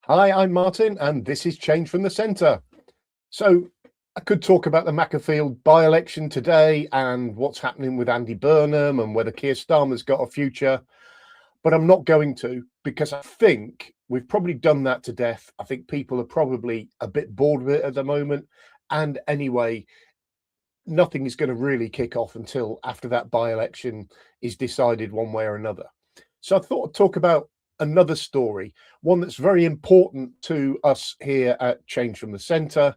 Hi, I'm Martin, and this is Change from the Centre. So, I could talk about the Macclesfield by-election today and what's happening with Andy Burnham and whether Keir Starmer's got a future, but I'm not going to, because I think we've probably done that to death. I think people are probably a bit bored with it at the moment. And anyway, nothing is going to really kick off until after that by-election is decided one way or another. So I thought I'd talk about another story, one that's very important to us here at Change from the Centre,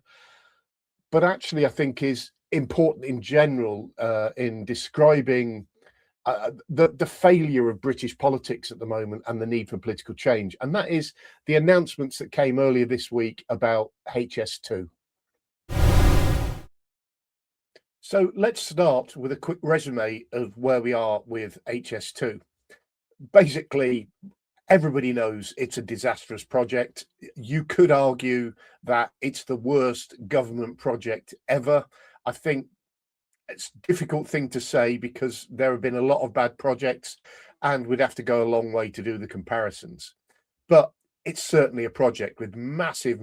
but actually I think is important in general in describing the failure of British politics at the moment and the need for political change. And that is the announcements that came earlier this week about HS2. So let's start with a quick resume of where we are with HS2. Basically, everybody knows it's a disastrous project. You could argue that it's the worst government project ever. I think it's a difficult thing to say because there have been a lot of bad projects and we'd have to go a long way to do the comparisons. But it's certainly a project with massive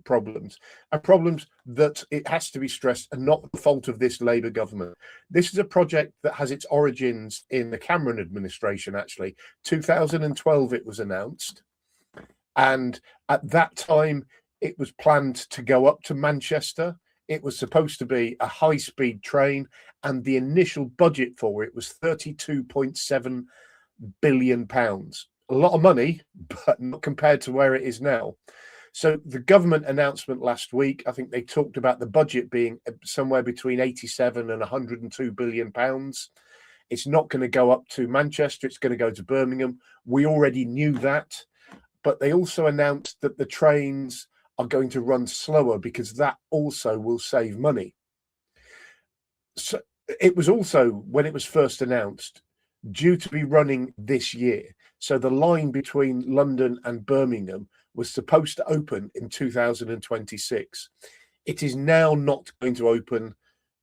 problems, and problems that, it has to be stressed, are not the fault of this Labour government. This is a project that has its origins in the Cameron administration, actually. 2012 it was announced, and at that time it was planned to go up to Manchester. It was supposed to be a high-speed train, and the initial budget for it was £32.7 billion. A lot of money, but not compared to where it is now. So the government announcement last week, I think they talked about the budget being somewhere between 87 and 102 billion pounds. It's not going to go up to Manchester, it's going to go to Birmingham. We already knew that, but they also announced that the trains are going to run slower because that also will save money. So it was also, when it was first announced, due to be running this year. So the line between London and Birmingham was supposed to open in 2026. It is now not going to open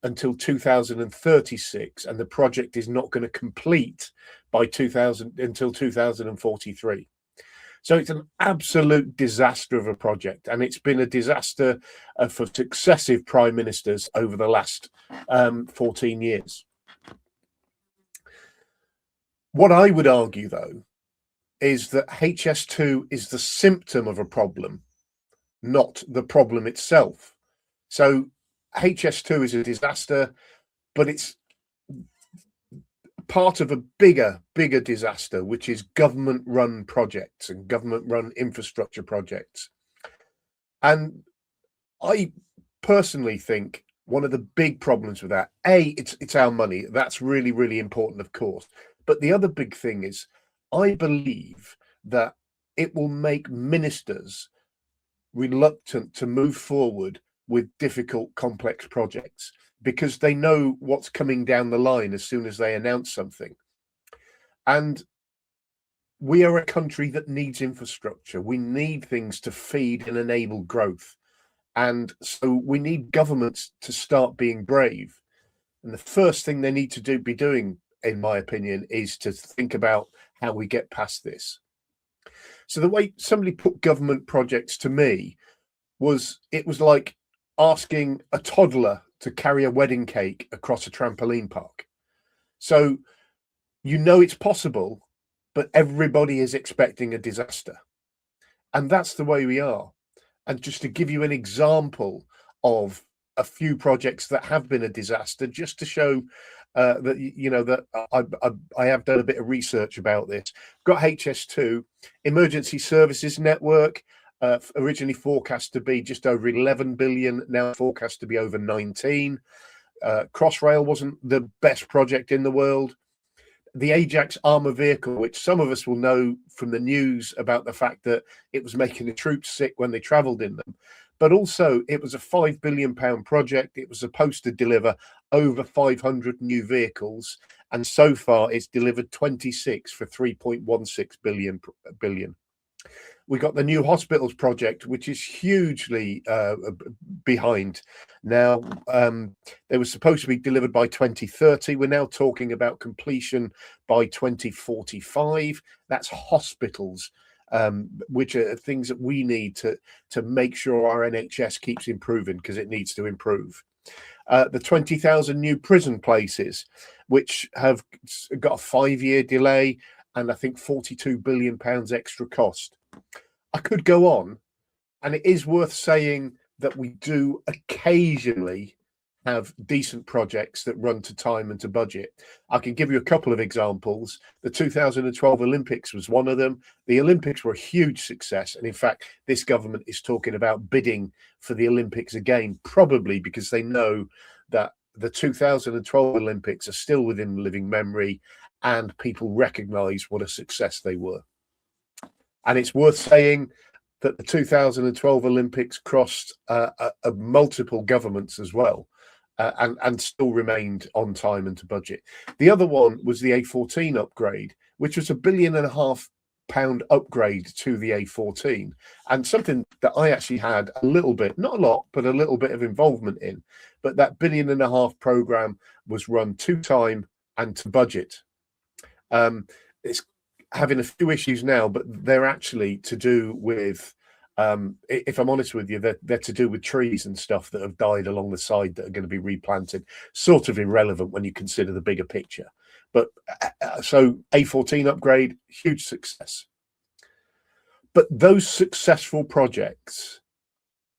until 2036, and the project is not going to complete by until 2043. So it's an absolute disaster of a project, and it's been a disaster for successive prime ministers over the last 14 years. What I would argue, though, is that HS2 is the symptom of a problem, not the problem itself. So HS2 is a disaster, but it's part of a bigger disaster, which is government-run projects and government-run infrastructure projects. And I personally think one of the big problems with that, it's our money. That's really important, of course. But the other big thing is, I believe that it will make ministers reluctant to move forward with difficult, complex projects because they know what's coming down the line as soon as they announce something. And we are a country that needs infrastructure. We need things to feed and enable growth. And so we need governments to start being brave. And the first thing they need to be doing, in my opinion, is to think about how we get past this. So the way somebody put government projects to me was, it was like asking a toddler to carry a wedding cake across a trampoline park. So you know it's possible, but everybody is expecting a disaster. And that's the way we are. And just to give you an example of a few projects that have been a disaster, just to show that, you know, that I have done a bit of research about this. Got HS2, Emergency Services Network, originally forecast to be just over 11 billion, now forecast to be over 19. Crossrail wasn't the best project in the world. The Ajax armour vehicle, which some of us will know from the news about the fact that it was making the troops sick when they travelled in them. But also, it was a £5 billion project. It was supposed to deliver over 500 new vehicles. And so far, it's delivered 26 for 3.16 billion. We got the new hospitals project, which is hugely behind now. They were supposed to be delivered by 2030. We're now talking about completion by 2045. That's hospitals. which are things that we need to make sure our NHS keeps improving, because it needs to improve. The 20,000 new prison places, which have got a 5-year delay and I think £42 billion extra cost. I could go on, and it is worth saying that we do occasionally have decent projects that run to time and to budget. I can give you a couple of examples. The 2012 Olympics was one of them. The Olympics were a huge success, and in fact, this government is talking about bidding for the Olympics again, probably because they know that the 2012 Olympics are still within living memory and people recognise what a success they were. And it's worth saying that the 2012 Olympics crossed multiple governments as well, and still remained on time and to budget. The other one was the A14 upgrade, which was £1.5 billion upgrade to the A14, and something that I actually had a little bit, not a lot, but a little bit of involvement in. But that £1.5 billion programme was run to time and to budget. It's having a few issues now, but they're actually to do with, if I'm honest with you, they're to do with trees and stuff that have died along the side that are going to be replanted. Sort of irrelevant when you consider the bigger picture. But so A14 upgrade, huge success. But those successful projects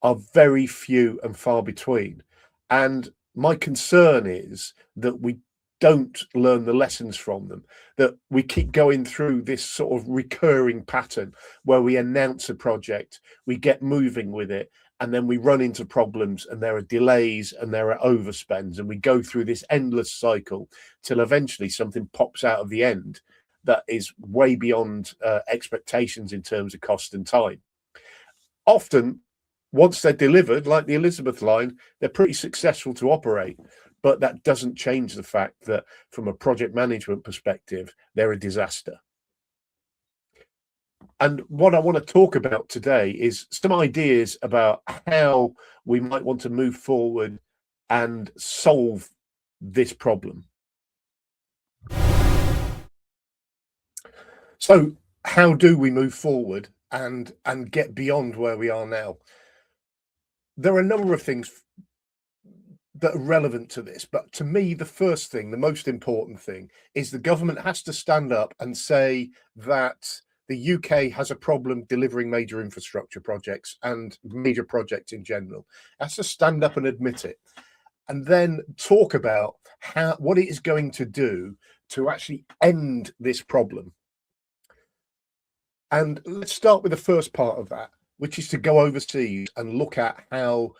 are very few and far between. And my concern is that we don't learn the lessons from them, that we keep going through this sort of recurring pattern where we announce a project, we get moving with it, and then we run into problems, and there are delays and there are overspends, and we go through this endless cycle till eventually something pops out of the end that is way beyond expectations in terms of cost and time. Often, once they're delivered, like the Elizabeth line, they're pretty successful to operate. But that doesn't change the fact that from a project management perspective, they're a disaster. And what I want to talk about today is some ideas about how we might want to move forward and solve this problem. So how do we move forward and get beyond where we are now? There are a number of things that are relevant to this, but to me, the first thing, the most important thing, is the government has to stand up and say that the UK has a problem delivering major infrastructure projects and major projects in general. It has to stand up and admit it, and then talk about what it is going to do to actually end this problem. And let's start with the first part of that, which is to go overseas and look at how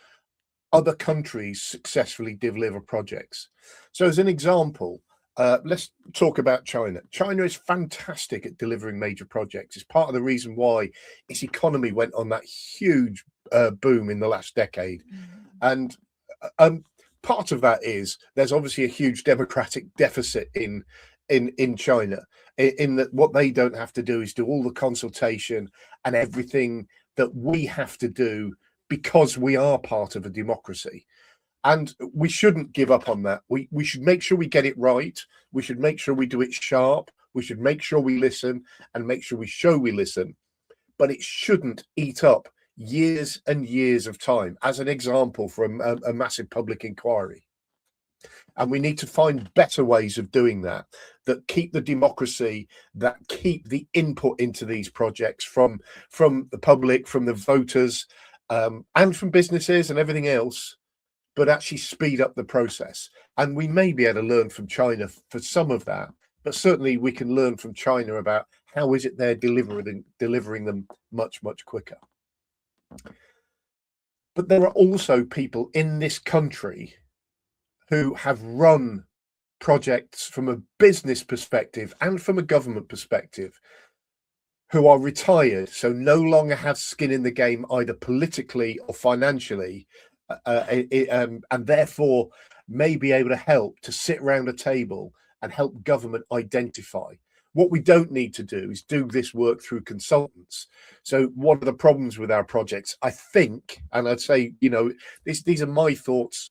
other countries successfully deliver projects. So as an example, let's talk about China. China is fantastic at delivering major projects. It's part of the reason why its economy went on that huge boom in the last decade. And part of that is there's obviously a huge democratic deficit in China, in that what they don't have to do is do all the consultation and everything that we have to do, because we are part of a democracy. And we shouldn't give up on that. We should make sure we get it right. We should make sure we do it sharp. We should make sure we listen and make sure we show we listen. But it shouldn't eat up years and years of time, as an example, for a massive public inquiry. And we need to find better ways of doing that, that keep the democracy, that keep the input into these projects from the public, from the voters, and from businesses and everything else, but actually speed up the process. And we may be able to learn from China for some of that, but certainly we can learn from China about how is it they're delivering them much, much quicker. But there are also people in this country who have run projects from a business perspective and from a government perspective, who are retired, so no longer have skin in the game either politically or financially, and therefore may be able to help to sit around a table and help government identify. What we don't need to do is do this work through consultants. So one of the problems with our projects, I think, and I'd say, these are my thoughts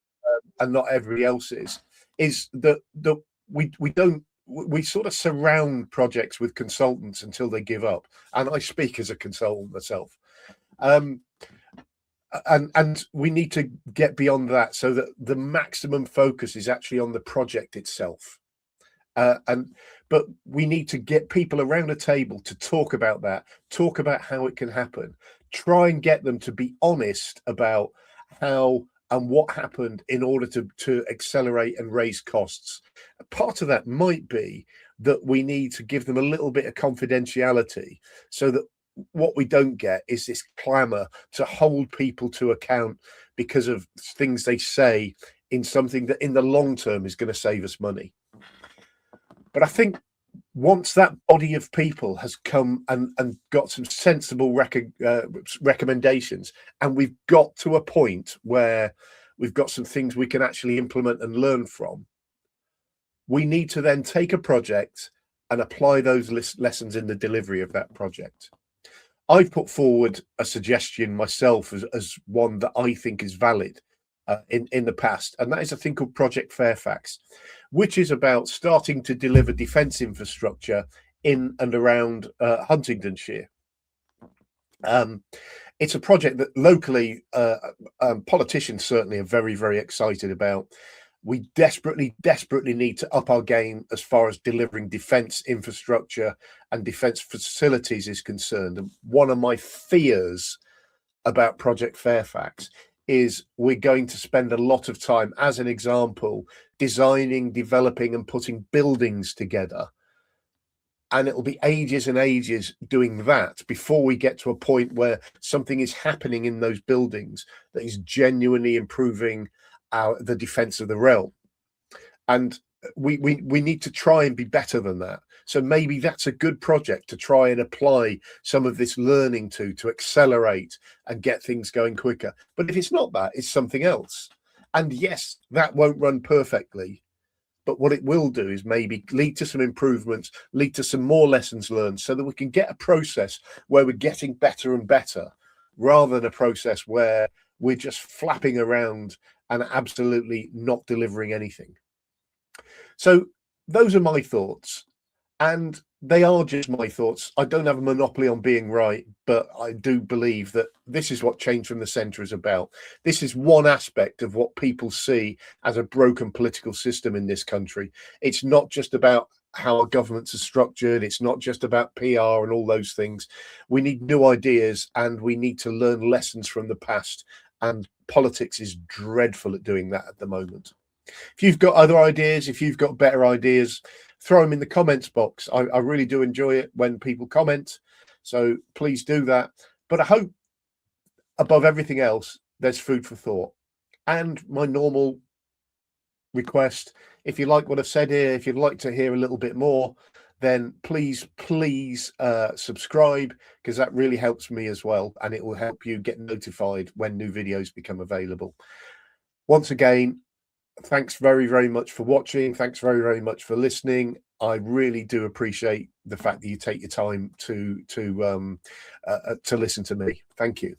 and not everybody else's, is that we we sort of surround projects with consultants until they give up. And I speak as a consultant myself. And we need to get beyond that so that the maximum focus is actually on the project itself. But we need to get people around a table to talk about that, talk about how it can happen, try and get them to be honest about how and what happened in order to accelerate and raise costs. Part of that might be that we need to give them a little bit of confidentiality so that what we don't get is this clamor to hold people to account because of things they say in something that in the long term is going to save us money. But I think once that body of people has come and got some sensible recommendations, and we've got to a point where we've got some things we can actually implement and learn from, we need to then take a project and apply those lessons in the delivery of that project. I've put forward a suggestion myself as one that I think is valid in the past, and that is a thing called Project Fairfax, which is about starting to deliver defence infrastructure in and around Huntingdonshire. It's a project that locally politicians certainly are very, very excited about. We desperately need to up our game as far as delivering defence infrastructure and defence facilities is concerned. And one of my fears about Project Fairfax is we're going to spend a lot of time, as an example, designing, developing and putting buildings together. And it'll be ages and ages doing that before we get to a point where something is happening in those buildings that is genuinely improving the defence of the realm. And we need to try and be better than that. So maybe that's a good project to try and apply some of this learning to accelerate and get things going quicker. But if it's not that, it's something else. And yes, that won't run perfectly. But what it will do is maybe lead to some improvements, lead to some more lessons learned so that we can get a process where we're getting better and better rather than a process where we're just flapping around and absolutely not delivering anything. So those are my thoughts, and they are just my thoughts. I don't have a monopoly on being right, but I do believe that this is what Change from the Centre is about. This is one aspect of what people see as a broken political system in this country. It's not just about how our governments are structured. It's not just about PR and all those things. We need new ideas, and we need to learn lessons from the past. And politics is dreadful at doing that at the moment. If you've got other ideas, if you've got better ideas, throw them in the comments box. I really do enjoy it when people comment. So please do that. But I hope above everything else, there's food for thought. And my normal request, if you like what I've said here, if you'd like to hear a little bit more, then please subscribe, because that really helps me as well. And it will help you get notified when new videos become available. Once again, thanks very, very much for watching. Thanks very, very much for listening. I really do appreciate the fact that you take your time to listen to me. Thank you.